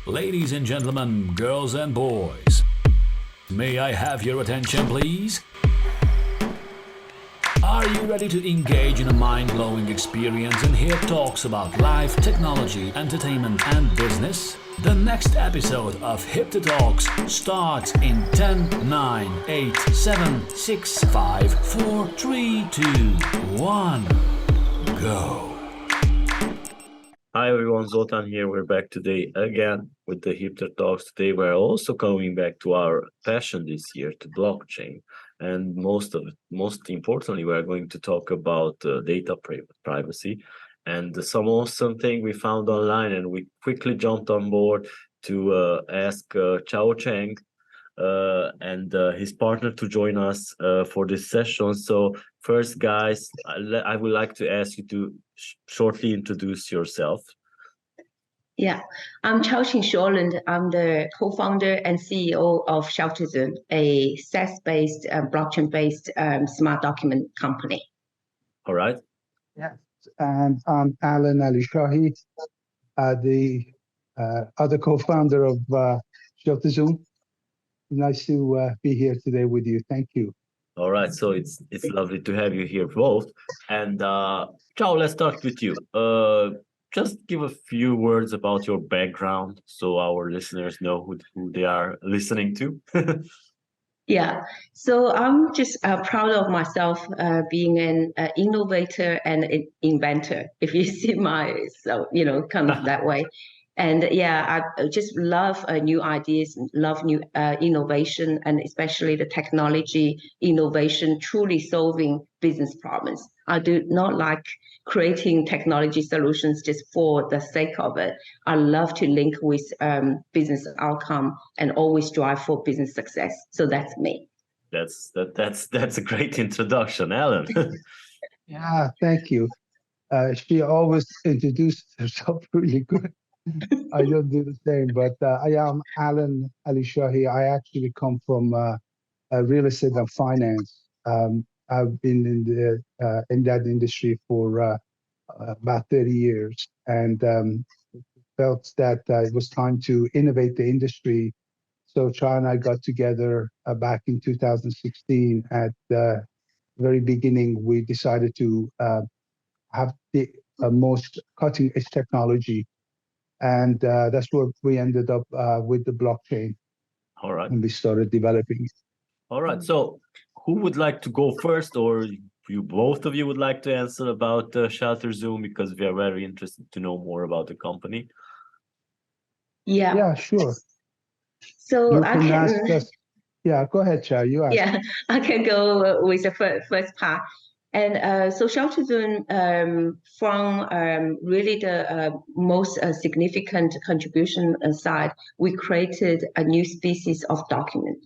Ladies and gentlemen, girls and boys, may I have your attention, please? Are you ready to engage in a mind-blowing experience and hear talks about life, technology, entertainment, and business? The next episode of HIPTHER Talks starts in 10, 9, 8, 7, 6, 5, 4, 3, 2, 1, go. Hi everyone, Zoltan here. We're back today again with the HIPTHER Talks. Today we're also coming back to our passion this year, to blockchain. And most importantly, we're going to talk about data privacy and some awesome thing we found online. And we quickly jumped on board to ask Chao Cheng and his partner to join us for this session. So first, guys, I would like to ask you to shortly introduce yourself. Yeah, I'm Chao Cheng Shorland. I'm the co-founder and CEO of ShelterZoom, a SaaS-based, blockchain-based smart document company. All right. Yes, and I'm Allen Alishahi, the other co-founder of ShelterZoom. Nice to be here today with you. Thank you. All right, so it's lovely to have you here both. And Chao, let's start with you. Just give a few words about your background so our listeners know who they are listening to. Yeah, so I'm just proud of myself being an innovator and an inventor, if you see kind of that way. And yeah, I just love new ideas, love new innovation, and especially the technology innovation, truly solving business problems. I do not like creating technology solutions just for the sake of it. I love to link with business outcome and always drive for business success. So that's me. That's a great introduction, Alan. Yeah, thank you. She always introduces herself really good. I don't do the same, but I am Allen Alishahi. I actually come from real estate and finance. I've been in that industry for about 30 years, and felt that it was time to innovate the industry. So Chao and I got together back in 2016. At the very beginning, we decided to have the most cutting-edge technology. And that's where we ended up with the blockchain. All right. And we started developing it. All right. So who would like to go first, or both of you would like to answer about ShelterZoom, because we are very interested to know more about the company? Yeah. Yeah, sure. So you I can can ask us. Yeah, go ahead, Chao. You ask. Yeah, I can go with the first part. And so ShelterZoom, from really the most significant contribution side, we created a new species of document.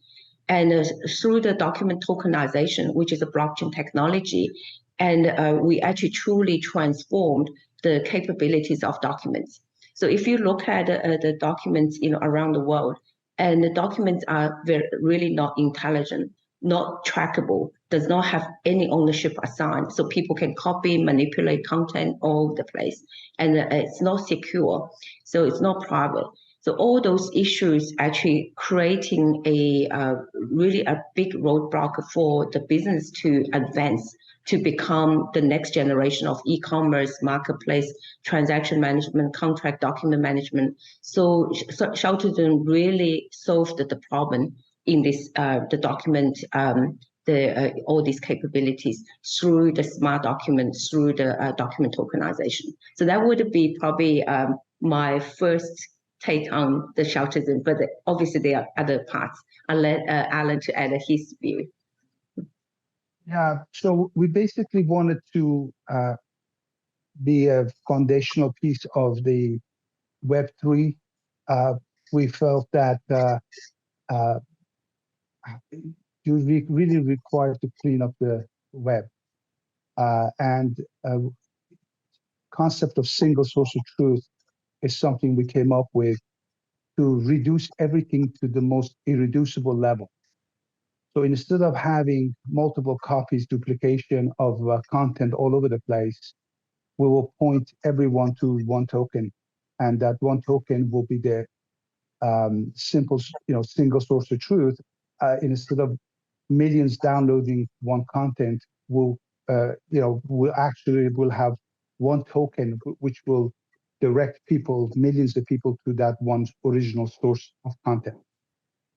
And through the document tokenization, which is a blockchain technology, and we actually truly transformed the capabilities of documents. So if you look at the documents around the world, and the documents are really not intelligent, not trackable, does not have any ownership assigned. So people can copy, manipulate content all over the place. And it's not secure, so it's not private. So all those issues actually creating really a big roadblock for the business to advance, to become the next generation of e-commerce, marketplace, transaction management, contract document management. So ShelterZoom really solved the problem in this, the document, all these capabilities through the smart documents, through the document tokenization. So that would be probably my first take on the ShelterZoom, but obviously there are other parts. I'll let Allen to add his view. Yeah, so we basically wanted to be a foundational piece of the Web3. We felt that you really required to clean up the web. And concept of single source of truth is something we came up with to reduce everything to the most irreducible level. So instead of having multiple copies, duplication of content all over the place, we will point everyone to one token, and that one token will be the simple, single source of truth, instead of millions downloading one content, will have one token which will direct millions of people to that one original source of content.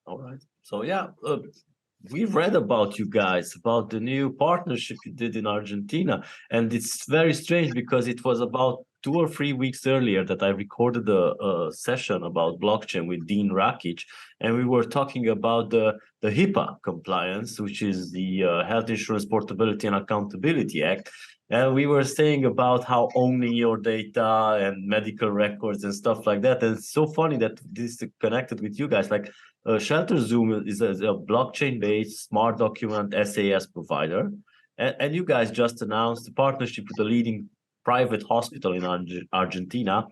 All right. So yeah, we read about you guys, about the new partnership you did in Argentina, and it's very strange because it was about 2 or 3 weeks earlier that I recorded a session about blockchain with Dean Rakic, and we were talking about the HIPAA compliance, which is the Health Insurance Portability and Accountability Act. And we were saying about how owning your data and medical records and stuff like that. And it's so funny that this is connected with you guys. Like ShelterZoom is a blockchain-based smart document SAS provider. And you guys just announced a partnership with a leading private hospital in Argentina.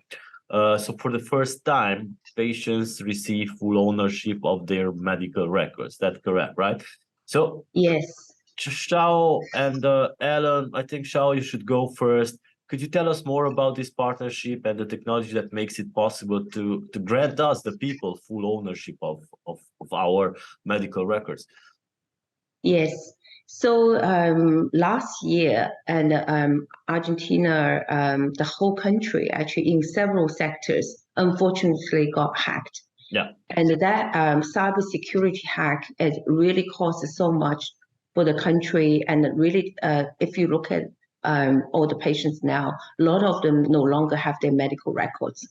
So for the first time, patients receive full ownership of their medical records. That's correct, right? So Yes. Chao and Allen, I think, Chao, you should go first. Could you tell us more about this partnership and the technology that makes it possible to grant us, the people, full ownership of our medical records? Yes. So last year, and Argentina, the whole country, actually in several sectors, unfortunately got hacked. Yeah. And that cybersecurity hack, it really caused so much for the country. And really, if you look at all the patients now, a lot of them no longer have their medical records.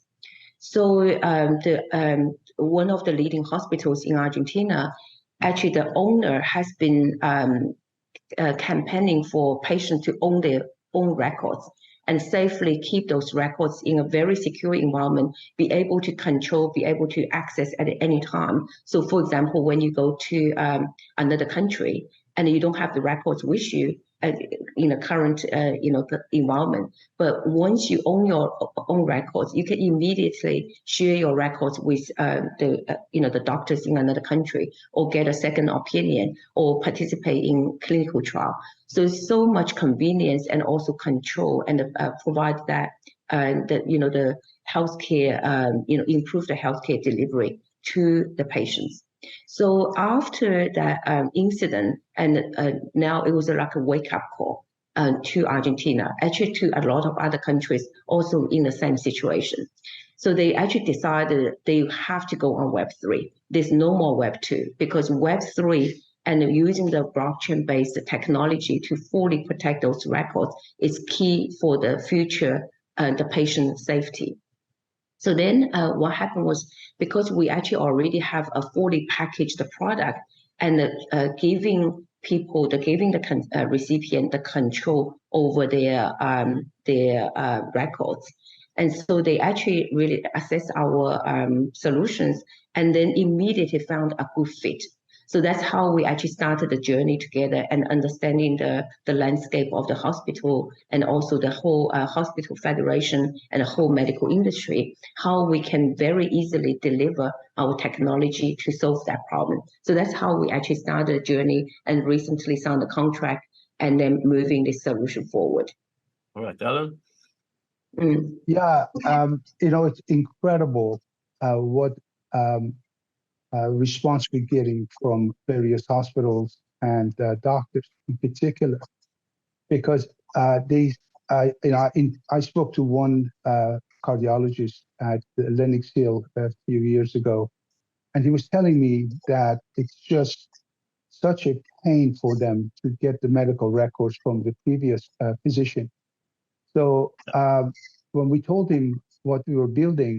So one of the leading hospitals in Argentina, actually the owner has been campaigning for patients to own their own records and safely keep those records in a very secure environment, be able to control, be able to access at any time. So for example, when you go to another country and you don't have the records with you in the current environment, but once you own your own records, you can immediately share your records with the doctors in another country, or get a second opinion, or participate in clinical trial. So it's so much convenience and also control, and provide that the healthcare, improve the healthcare delivery to the patients. So after that incident, and now it was like a wake-up call to Argentina, actually to a lot of other countries also in the same situation. So they actually decided they have to go on Web3. There's no more Web2, because Web3 and using the blockchain-based technology to fully protect those records is key for the future, the patient safety. So then what happened was, because we actually already have a fully packaged product, and giving the recipient the control over their records. And so they actually really assessed our solutions and then immediately found a good fit. So that's how we actually started the journey together, and understanding the landscape of the hospital, and also the whole hospital federation and the whole medical industry, how we can very easily deliver our technology to solve that problem. So that's how we actually started the journey, and recently signed a contract, and then moving this solution forward. All right, Allen? Yeah, it's incredible what response we're getting from various hospitals and doctors in particular, because I spoke to one cardiologist at Lenox Hill a few years ago, and he was telling me that it's just such a pain for them to get the medical records from the previous physician. So when we told him what we were building,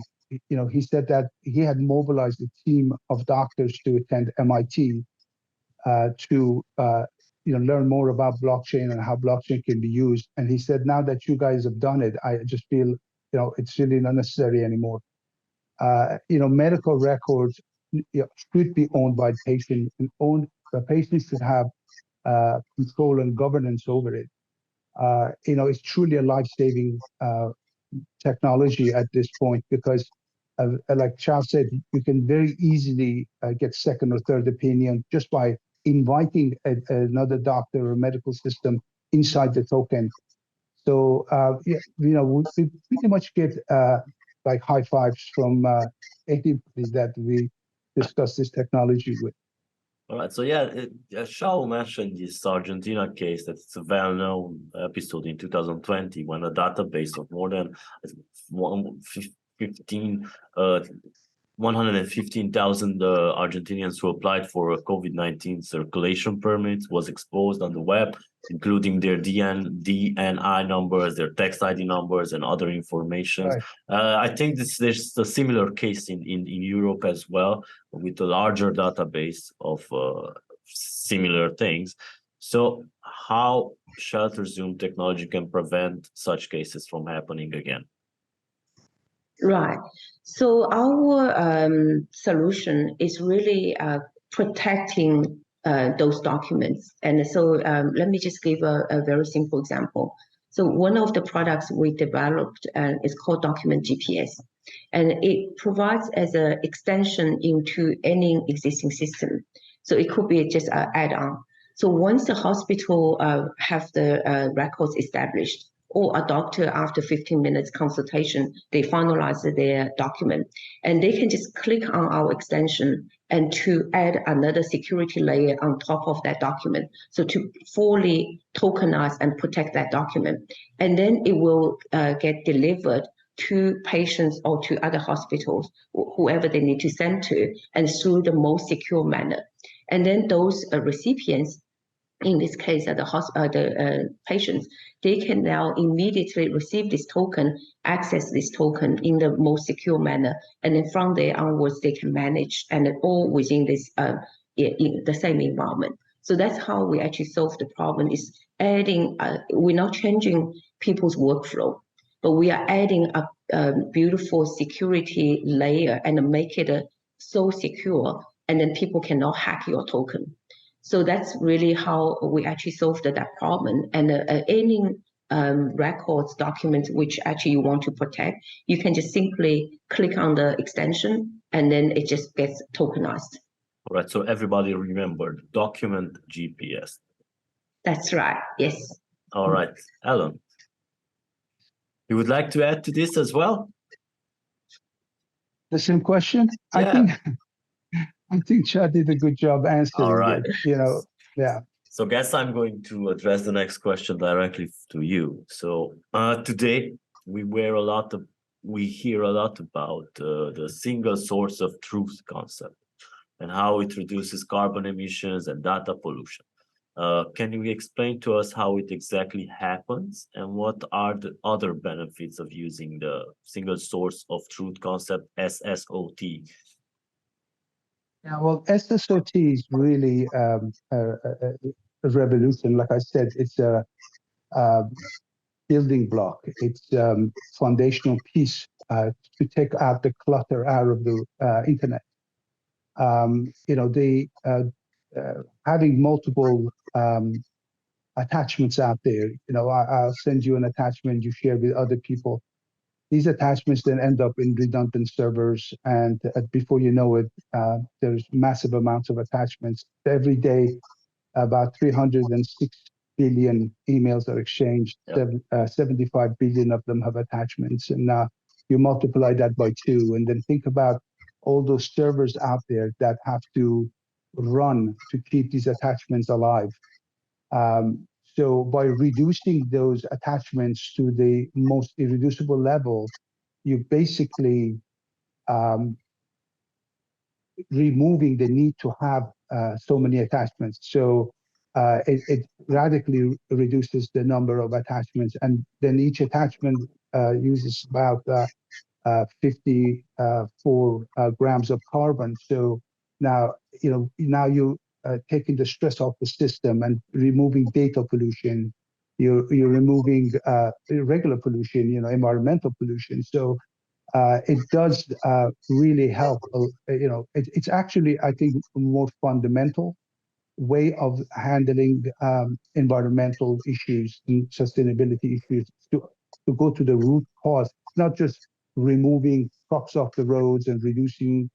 he said that he had mobilized a team of doctors to attend MIT to learn more about blockchain and how blockchain can be used. And he said, now that you guys have done it, I just feel it's really not necessary anymore. Medical records should be owned by the patient, and the patient should have control and governance over it. It's truly a life-saving technology at this point, because like Chao said, you can very easily get second or third opinion just by inviting another doctor or medical system inside the token. So we pretty much get like high fives from anybody that we discuss this technology with. All right. So yeah, Chao mentioned this Argentina case that it's a well-known episode in 2020 when a database of more than 115,000 Argentinians who applied for a COVID-19 circulation permit was exposed on the web, including their DNI numbers, their tax ID numbers, and other information. Right. I think there's a similar case in Europe as well, with a larger database of similar things. So how ShelterZoom technology can prevent such cases from happening again? Right. So our solution is really protecting those documents. And so let me just give a very simple example. So one of the products we developed is called Document GPS. And it provides as an extension into any existing system. So it could be just an add-on. So once the hospital have the records established, or a doctor after 15 minutes consultation, they finalize their document, and they can just click on our extension and to add another security layer on top of that document. So to fully tokenize and protect that document. And then it will get delivered to patients or to other hospitals, whoever they need to send to, and through the most secure manner. And then those recipients, in this case, the patients, they can now immediately receive this token, access this token in the most secure manner, and then from there onwards, they can manage, and all within this in the same environment. So that's how we actually solve the problem. Is adding, we're not changing people's workflow, but we are adding a beautiful security layer and make it so secure, and then people cannot hack your token. So that's really how we actually solved that problem. And any records, documents which actually you want to protect, you can just simply click on the extension and then it just gets tokenized. All right. So everybody remembered Document GPS. That's right. Yes. All right. Allen, you would like to add to this as well? The same question? Yeah. I think Chad did a good job answering All right. it, yeah. So guess I'm going to address the next question directly to you. So today we hear a lot about the single source of truth concept and how it reduces carbon emissions and data pollution. Can you explain to us how it exactly happens and what are the other benefits of using the single source of truth concept, SSOT? Yeah, well, SSOT is really a revolution. Like I said, it's a building block. It's foundational piece to take out the clutter out of the internet. Having multiple attachments out there. I'll send you an attachment you share with other people. These attachments then end up in redundant servers, and before you know it, there's massive amounts of attachments. Every day, about 306 billion emails are exchanged. Yep. 75 billion of them have attachments, and you multiply that by 2, and then think about all those servers out there that have to run to keep these attachments alive. So by reducing those attachments to the most irreducible level, you basically removing the need to have so many attachments. So it radically reduces the number of attachments, and then each attachment uses about 54 grams of carbon. So now you taking the stress off the system and removing data pollution. You're removing regular pollution, environmental pollution. So it does really help. It's actually, I think, a more fundamental way of handling environmental issues and sustainability issues to go to the root cause. It's not just removing trucks off the roads and reducing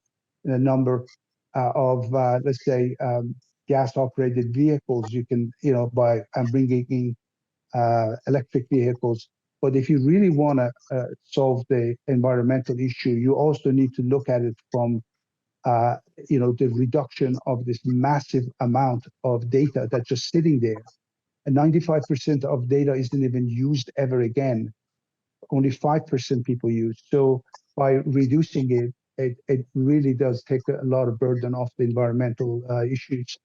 the number of, let's say, gas-operated vehicles. You can, by bringing in electric vehicles. But if you really want to solve the environmental issue, you also need to look at it from the reduction of this massive amount of data that's just sitting there. And 95% of data isn't even used ever again. Only 5% people use. So by reducing it, it really does take a lot of burden off the environmental issues.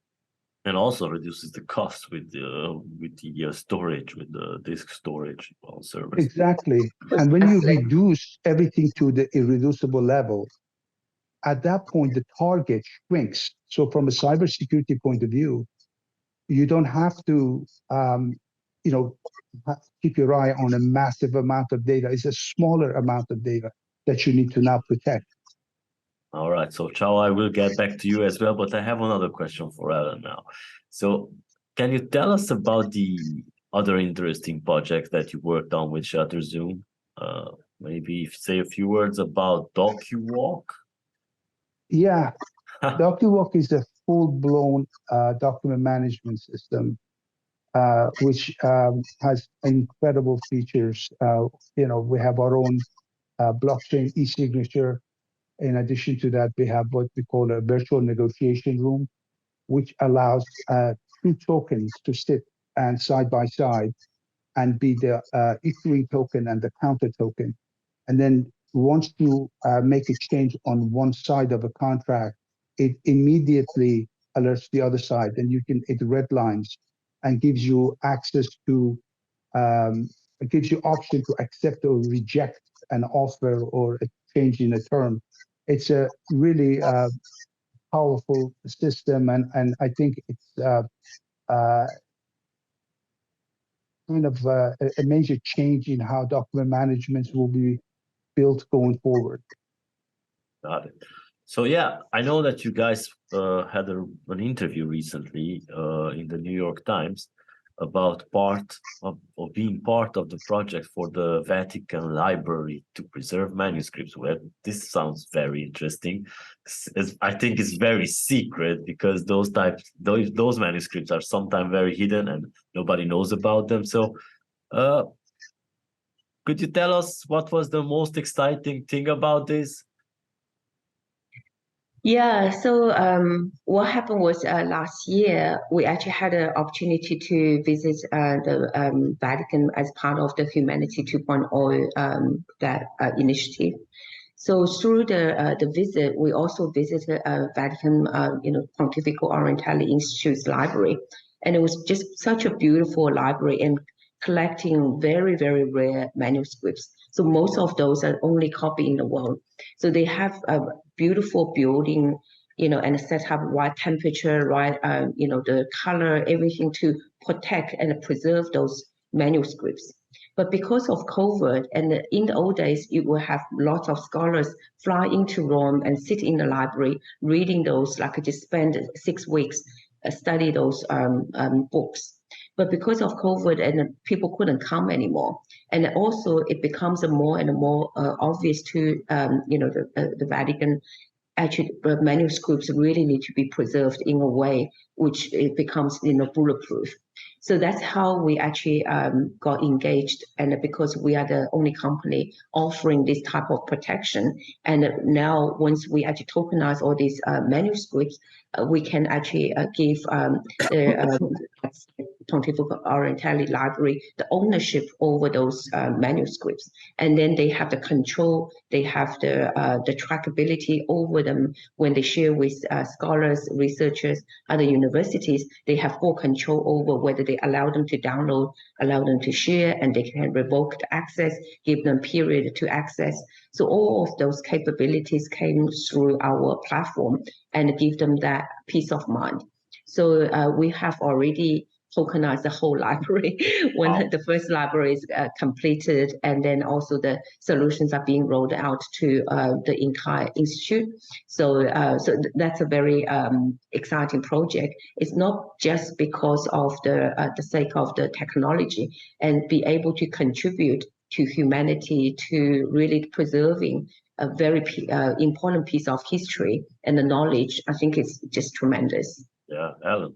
And also reduces the cost with the storage, with the disk storage on servers. Exactly. And when you reduce everything to the irreducible level, at that point, the target shrinks. So from a cybersecurity point of view, you don't have to, keep your eye on a massive amount of data. It's a smaller amount of data that you need to now protect. All right, so Chao, I will get back to you as well, but I have another question for Allen now. So can you tell us about the other interesting projects that you worked on with ShelterZoom? Maybe say a few words about DocuWalk? Yeah, DocuWalk is a full-blown document management system, which has incredible features. We have our own blockchain e-signature. In addition to that, we have what we call a virtual negotiation room, which allows two tokens to sit and side by side and be the issuing token and the counter token. And then once you make a change on one side of a contract, it immediately alerts the other side, and it redlines and gives you access to, it gives you option to accept or reject an offer or a change in a term. It's a really powerful system, and I think it's kind of a major change in how document management will be built going forward. Got it. So yeah, I know that you guys had an interview recently in the New York Times about being part of the project for the Vatican Library to preserve manuscripts. Well, this sounds very interesting. I think it's very secret because those manuscripts are sometimes very hidden and nobody knows about them. So could you tell us what was the most exciting thing about this? Yeah, so what happened was last year, we actually had an opportunity to visit the Vatican as part of the Humanity 2.0 that initiative. So through the visit, we also visited Vatican, Pontifical Orientale Institute's library. And it was just such a beautiful library and collecting very, very rare manuscripts. So most of those are only copy in the world. So they have a beautiful building, and set up right temperature, right, the color, everything to protect and preserve those manuscripts. But because of COVID, and in the old days, you will have lots of scholars fly into Rome and sit in the library, reading those, like just spend 6 weeks, study those books. But because of COVID and people couldn't come anymore, and also it becomes more and more obvious to the Vatican. Actually, manuscripts really need to be preserved in a way which it becomes bulletproof. So that's how we actually got engaged, and because we are the only company offering this type of protection, and now once we actually tokenize all these manuscripts, we can actually give the Pontifical Orientale Library the ownership over those manuscripts, and then they have the control, they have the trackability over them when they share with scholars, researchers, other universities. They have full control over whether they allow them to download, allow them to share, and they can revoke the access, give them period to access. So all of those capabilities came through our platform and give them that peace of mind. So we have already tokenized the whole library when the first library is completed, and then also the solutions are being rolled out to the entire institute. So that's a very exciting project. It's not just because of the sake of the technology, and be able to contribute to humanity, to really preserving a very important piece of history and the knowledge. I think it's just tremendous. Yeah, Allen.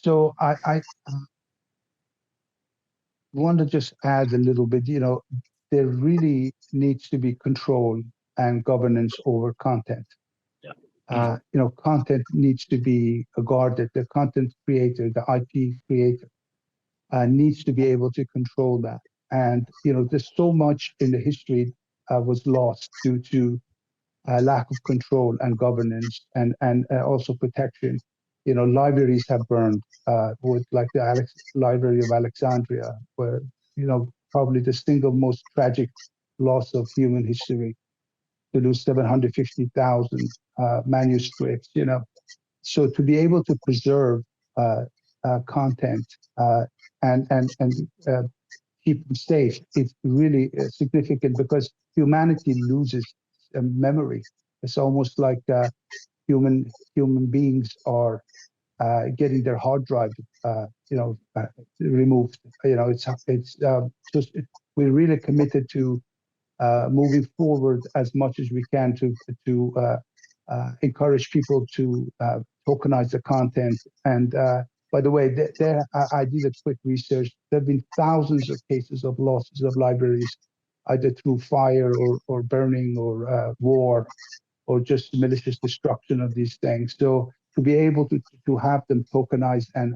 So I want to just add a little bit, there really needs to be control and governance over content. Yeah. Content needs to be guarded. The content creator, the IP creator, needs to be able to control that. And, there's so much in the history was lost due to lack of control and governance and also protection. Libraries have burned with like the Library of Alexandria, where, probably the single most tragic loss of human history, to lose 750,000 manuscripts, So to be able to preserve content and keep them safe, it's really significant because humanity loses memory. It's almost like human beings are getting their hard drive, removed. We're really committed to moving forward as much as we can to encourage people to tokenize the content. And by the way, I did a quick research. There have been thousands of cases of losses of libraries, either through fire or burning or war, or just malicious destruction of these things. So to be able to have them tokenized and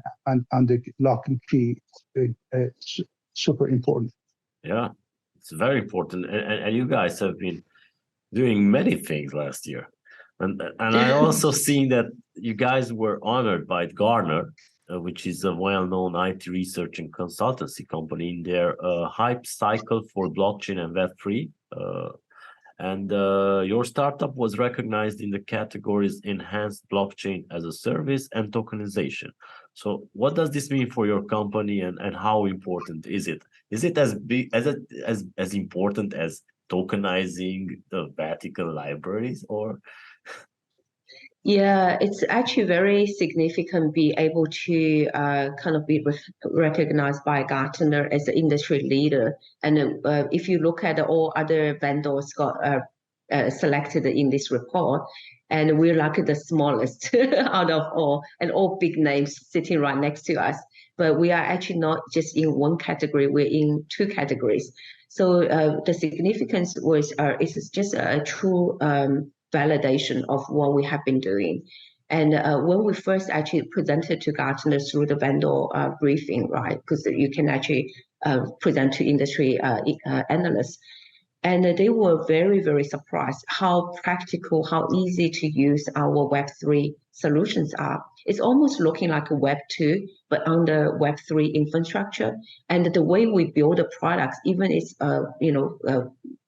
under lock and key, it's super important. Yeah, it's very important. And you guys have been doing many things last year. And I also seen that you guys were honored by Gartner, which is a well-known IT research and consultancy company, in their hype cycle for blockchain and Web3. And your startup was recognized in the categories enhanced blockchain as a service and tokenization. So what does this mean for your company, and how important is it? Is it as big as important as tokenizing the Vatican libraries, or? Yeah, it's actually very significant be able to kind of be recognized by Gartner as an industry leader. And if you look at all other vendors got selected in this report, and we're like the smallest out of all, and all big names sitting right next to us. But we are actually not just in one category, we're in two categories. So the significance was it's just a true validation of what we have been doing. And when we first actually presented to Gartner through the vendor briefing, right, because you can actually present to industry analysts, and they were very, very surprised how practical, how easy to use our Web3 solutions are. It's almost looking like a Web2, but under Web3 infrastructure. And the way we build the products, even it's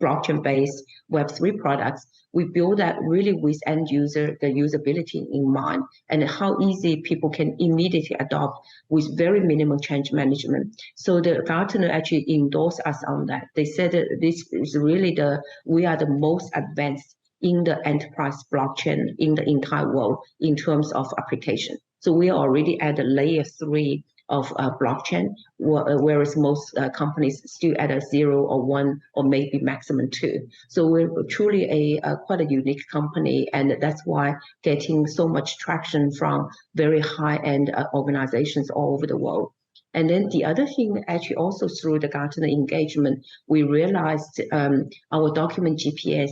blockchain-based Web3 products, we build that really with end user, the usability in mind, and how easy people can immediately adopt with very minimal change management. So the Gartner actually endorsed us on that. They said that this is really we are the most advanced in the enterprise blockchain in the entire world in terms of application. So we are already at the layer 3 of blockchain, whereas most companies still at a 0 or 1 or maybe maximum 2. So we're truly quite a unique company, and that's why getting so much traction from very high-end organizations all over the world. And then the other thing, actually also through the Gartner engagement, we realized our document GPS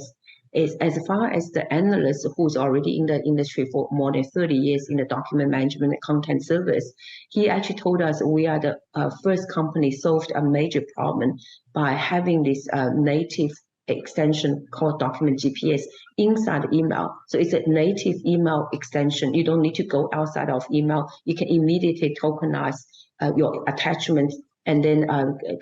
is, as far as the analyst who's already in the industry for more than 30 years in the document management and content service, he actually told us we are the first company solved a major problem by having this native extension called document GPS inside email. So it's a native email extension. You don't need to go outside of email. You can immediately tokenize your attachment, and then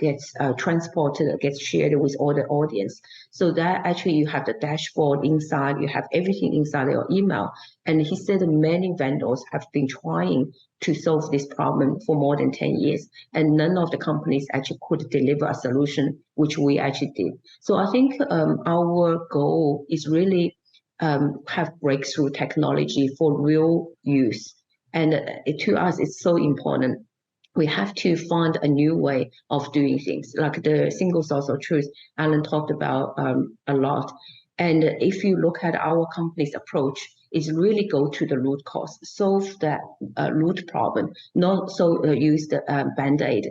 gets transported, gets shared with all the audience. So that actually you have the dashboard inside, you have everything inside your email. And he said many vendors have been trying to solve this problem for more than 10 years, and none of the companies actually could deliver a solution, which we actually did. So I think our goal is really have breakthrough technology for real use. And to us, it's so important. We have to find a new way of doing things, like the single source of truth Allen talked about a lot. And if you look at our company's approach, is really go to the root cause, solve that root problem, not so use the Band-Aid,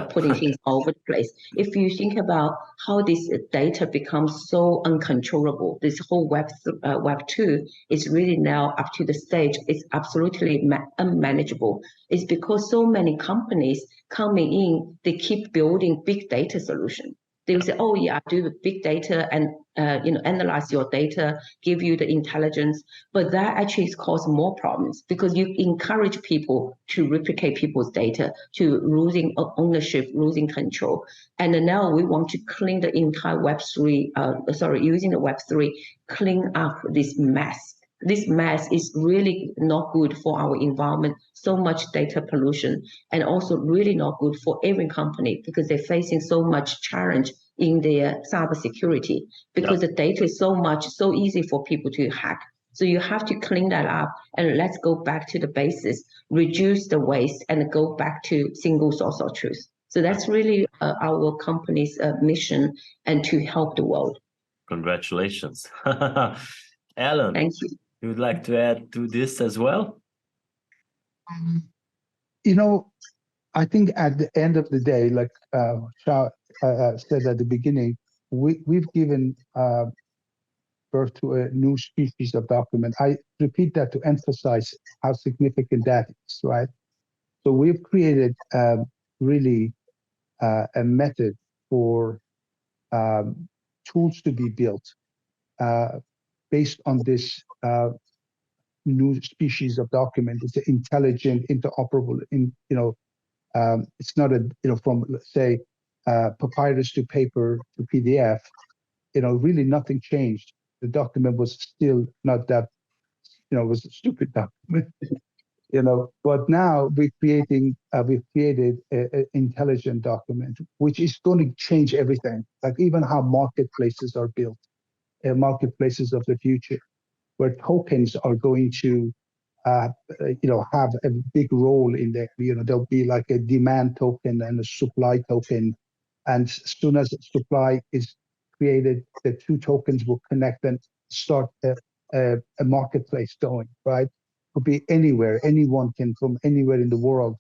putting things all over the place. If you think about how this data becomes so uncontrollable, this whole Web2 is really now up to the stage, it's absolutely unmanageable. It's because so many companies coming in, they keep building big data solutions. They will say, oh yeah, I do the big data and analyze your data, give you the intelligence, but that actually causes more problems because you encourage people to replicate people's data, to losing ownership, losing control. And now we want to clean the entire using the Web3, clean up this mess. This mess is really not good for our environment, so much data pollution, and also really not good for every company because they're facing so much challenge in their cybersecurity because the data is so easy for people to hack. So you have to clean that up and let's go back to the basis, reduce the waste and go back to single source of truth. So that's really our company's mission and to help the world. Congratulations. Allen, thank you. You would like to add to this as well? I think at the end of the day, like Chao said at the beginning, we've given birth to a new species of document. I repeat that to emphasize how significant that is, right? So we've created really a method for tools to be built based on this new species of document. It's an intelligent, interoperable. It's not from let's say papyrus to paper to PDF. Really nothing changed. The document was still not that. Was a stupid document. But now we've created an intelligent document, which is going to change everything. Like even how marketplaces are built, marketplaces of the future, where tokens are going to, have a big role in there. There'll be like a demand token and a supply token, and as soon as supply is created, the two tokens will connect and start a marketplace going. Right? Could be anywhere. Anyone can from anywhere in the world,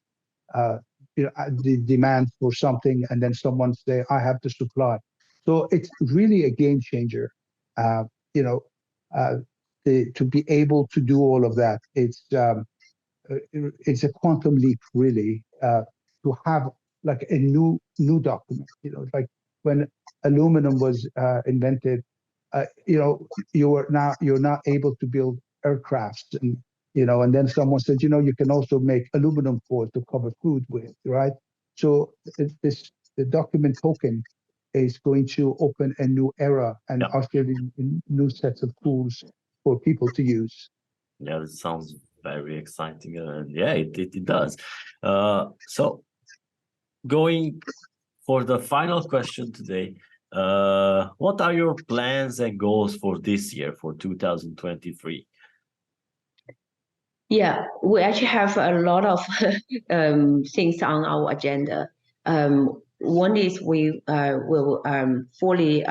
the demand for something, and then someone say, "I have the supply." So it's really a game changer. To be able to do all of that, it's a quantum leap, really, to have like a new document. Like when aluminum was invented, you're now able to build aircrafts, and then someone said, you can also make aluminum foil to cover food with, right? So the document token is going to open a new era and usher in new sets of tools for people to use. Yeah, it sounds very exciting, and it does. So going for the final question today, what are your plans and goals for this year, for 2023? Yeah, we actually have a lot of things on our agenda. One is we will fully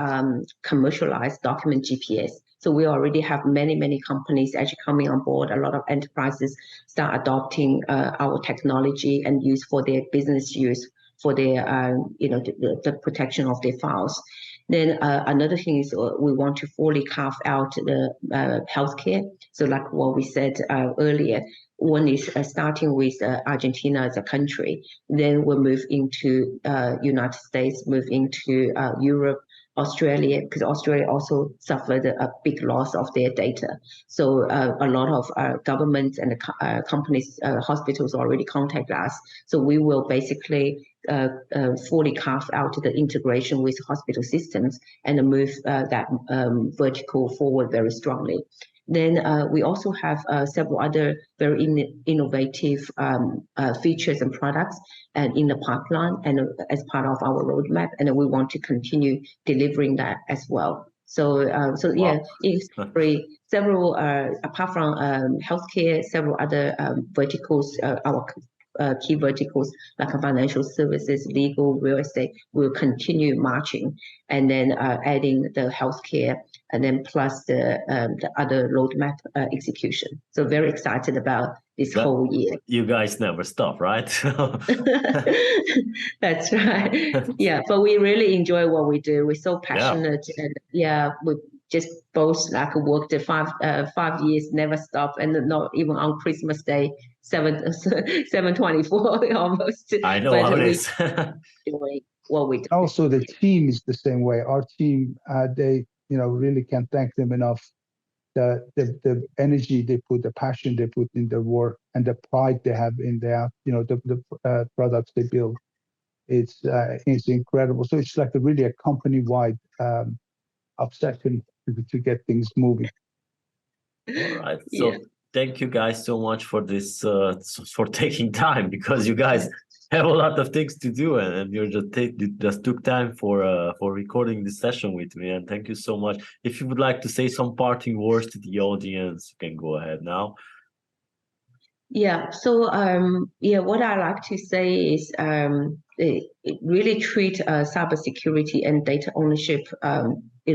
commercialize document GPS. So we already have many companies actually coming on board. A lot of enterprises start adopting our technology and use for their business use, for their the protection of their files. Then another thing is we want to fully carve out the healthcare. So like what we said earlier, one is starting with Argentina as a country, then we'll move into United States, move into Europe, Australia, because Australia also suffered a big loss of their data. So a lot of governments and companies, hospitals already contact us. So we will basically fully carve out the integration with hospital systems and move that vertical forward very strongly. Then we also have several other very innovative features and products and in the pipeline and as part of our roadmap, and we want to continue delivering that as well. So yeah, it's several apart from healthcare, several other verticals our key verticals like financial services, legal, real estate will continue marching, and then adding the healthcare, and then plus the other roadmap execution. So very excited about this whole year. You guys never stop, right? That's right. Yeah, but we really enjoy what we do. We're so passionate, and we just both like worked 5 years, never stop, and not even on Christmas Day, 7/24 almost. I know how it is. Doing what we do. Also, the team is the same way. Our team, they, really can't thank them enough. The energy they put, the passion they put in their work, and the pride they have in their, the products they build. It's incredible. So it's like really a company-wide obsession to get things moving. All right. So thank you guys so much for this, for taking time, because you guys have a lot of things to do, and you just took time for recording this session with me. And thank you so much. If you would like to say some parting words to the audience, you can go ahead now. Yeah. So what I like to say is really treat cybersecurity and data ownership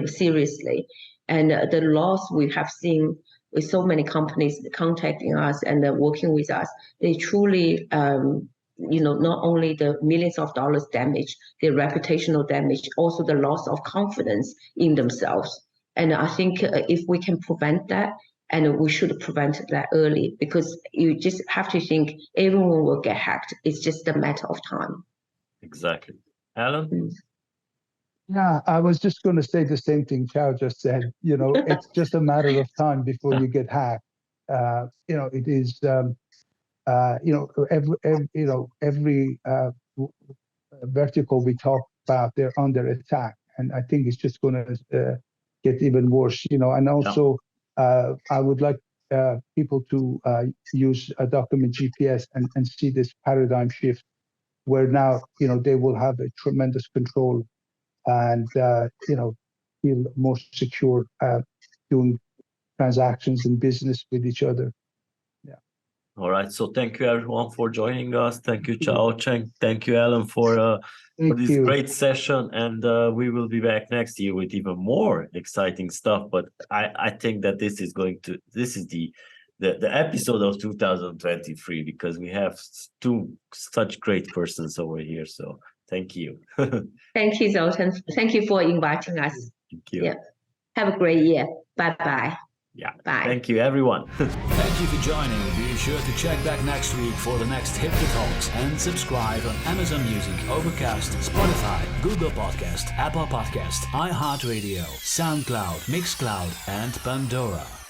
seriously. And the loss we have seen with so many companies contacting us and working with us, they truly, not only the millions of dollars damage, the reputational damage, also the loss of confidence in themselves. And I think if we can prevent that, and we should prevent that early, because you just have to think everyone will get hacked. It's just a matter of time. Exactly. Allen? Yeah, I was just going to say the same thing Chao just said. It's just a matter of time before you get hacked. It is, every vertical we talk about, they're under attack. And I think it's just going to get even worse, and also I would like people to use a document GPS and see this paradigm shift where now, they will have a tremendous control and, feel more secure doing transactions and business with each other. Yeah. All right. So thank you everyone for joining us. Thank you, Chao Cheng. Thank you, Allen, for this great session. And we will be back next year with even more exciting stuff. But I think that this is the episode of 2023, because we have such great persons over here. So thank you. Thank you, Zoltan. Thank you for inviting us. Thank you. Yeah. Have a great year. Bye-bye. Yeah. Bye. Thank you, everyone. Thank you for joining. Be sure to check back next week for the next HIPTHER Talks, and subscribe on Amazon Music, Overcast, Spotify, Google Podcast, Apple Podcast, iHeartRadio, SoundCloud, Mixcloud, and Pandora.